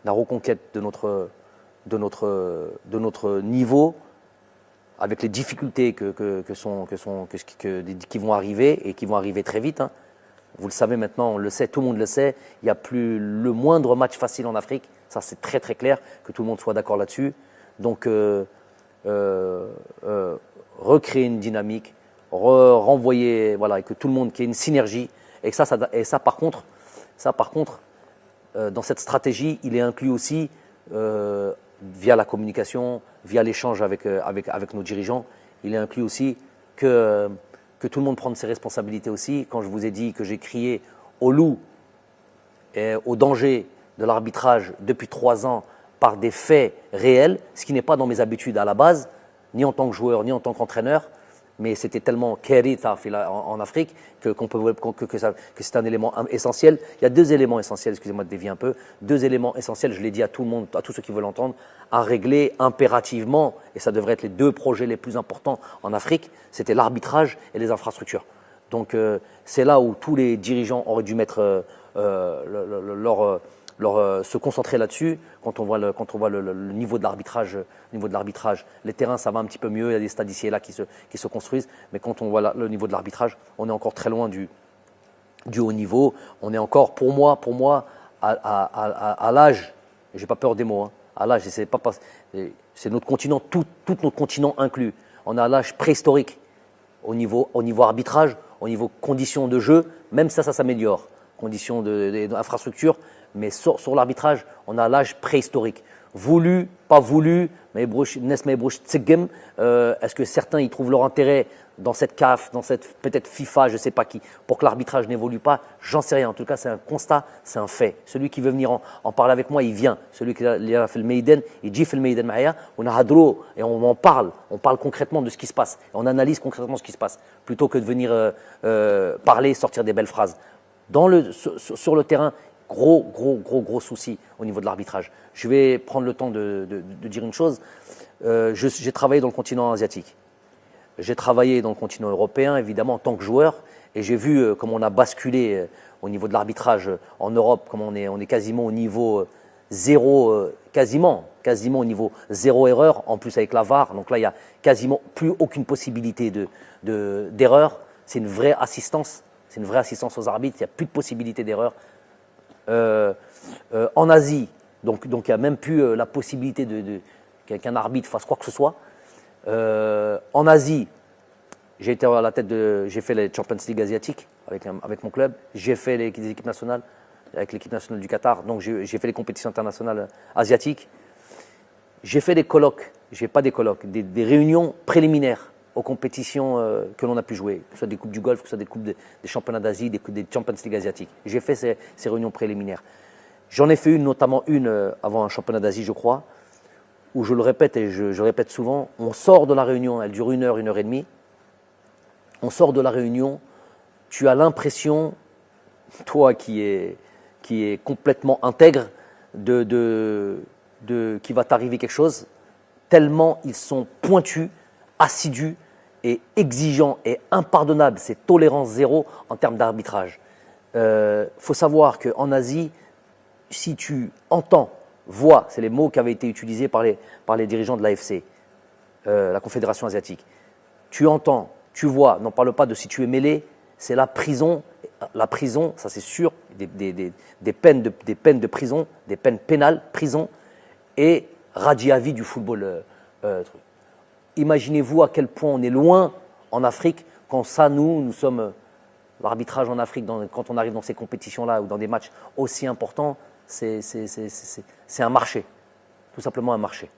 la reconquête de notre niveau, avec les difficultés qui vont arriver et qui vont arriver très vite. Hein. Vous le savez maintenant, on le sait, tout le monde le sait. Il n'y a plus le moindre match facile en Afrique. Ça, c'est très très clair, que tout le monde soit d'accord là-dessus. Donc, recréer une dynamique, renvoyer, voilà, et que tout le monde, qu'il y ait une synergie. Et ça par contre, dans cette stratégie, il est inclus aussi via la communication, via l'échange avec nos dirigeants. Il est inclus aussi que tout le monde prenne ses responsabilités aussi. Quand je vous ai dit que j'ai crié au loup et au danger de l'arbitrage depuis 3 ans par des faits réels, ce qui n'est pas dans mes habitudes à la base, ni en tant que joueur, ni en tant qu'entraîneur, mais c'était tellement kérita en Afrique que c'est un élément essentiel. Il y a 2 éléments essentiels, excusez-moi de dévier un peu, 2 éléments essentiels, je l'ai dit à tout le monde, à tous ceux qui veulent l'entendre, à régler impérativement, et ça devrait être les 2 projets les plus importants en Afrique, c'était l'arbitrage et les infrastructures. Donc c'est là où tous les dirigeants auraient dû mettre se concentrer là-dessus. Quand on voit le niveau de l'arbitrage, les terrains ça va un petit peu mieux, il y a des stades ici et là qui se construisent, mais quand on voit le niveau de l'arbitrage, on est encore très loin du haut niveau. On est encore, pour moi, à l'âge, j'ai pas peur des mots, hein, à l'âge, c'est notre continent, tout notre continent inclus. On est à l'âge préhistorique au niveau arbitrage, au niveau conditions de jeu, même ça s'améliore, conditions d'infrastructure. Mais sur l'arbitrage, on a l'âge préhistorique. Voulu, pas voulu, est-ce que certains y trouvent leur intérêt dans cette CAF, dans cette peut-être FIFA, je ne sais pas qui, pour que l'arbitrage n'évolue pas? J'en sais rien. En tout cas, c'est un constat, c'est un fait. Celui qui veut venir en parler avec moi, il vient. Celui qui a fait le Meiden, il dit fait le Meiden Mahia, on a hadro et on en parle. On parle concrètement de ce qui se passe. Et on analyse concrètement ce qui se passe, plutôt que de venir parler, sortir des belles phrases. Sur le terrain, gros souci au niveau de l'arbitrage. Je vais prendre le temps de dire une chose. J'ai travaillé dans le continent asiatique. J'ai travaillé dans le continent européen, évidemment, en tant que joueur. Et j'ai vu comment on a basculé au niveau de l'arbitrage en Europe, comment on est quasiment au niveau zéro, quasiment au niveau zéro erreur, en plus avec la VAR. Donc là, il n'y a quasiment plus aucune possibilité d'erreur. C'est une vraie assistance. C'est une vraie assistance aux arbitres. Il n'y a plus de possibilité d'erreur. En Asie, donc il n'y a même plus la possibilité qu'un arbitre fasse quoi que ce soit. En Asie, j'ai été à la tête j'ai fait les Champions League asiatiques avec mon club. J'ai fait les équipes nationales avec l'équipe nationale du Qatar. Donc j'ai fait les compétitions internationales asiatiques. J'ai fait des colloques, des réunions préliminaires aux compétitions que l'on a pu jouer, que ce soit des coupes du Golfe, que ce soit des coupes des championnats d'Asie, des Champions League asiatiques. J'ai fait ces réunions préliminaires. J'en ai fait notamment une avant un championnat d'Asie, je crois, où je le répète et je répète souvent, on sort de la réunion, elle dure 1 heure, 1 heure et demie. On sort de la réunion, tu as l'impression, toi qui es complètement intègre, qu'il va t'arriver quelque chose, tellement ils sont pointus, assidus et exigeants et impardonnables. C'est tolérance zéro en termes d'arbitrage. Faut savoir qu'en Asie, si tu entends, vois, c'est les mots qui avaient été utilisés par les dirigeants de l'AFC, la Confédération asiatique. Tu entends, tu vois, n'en parle pas de si tu es mêlé, c'est la prison. La prison, ça c'est sûr, des peines de prison, des peines pénales, prison et radis à vie du football. Imaginez-vous à quel point on est loin en Afrique quand ça, nous sommes l'arbitrage en Afrique, quand on arrive dans ces compétitions-là ou dans des matchs aussi importants, c'est un marché, tout simplement un marché.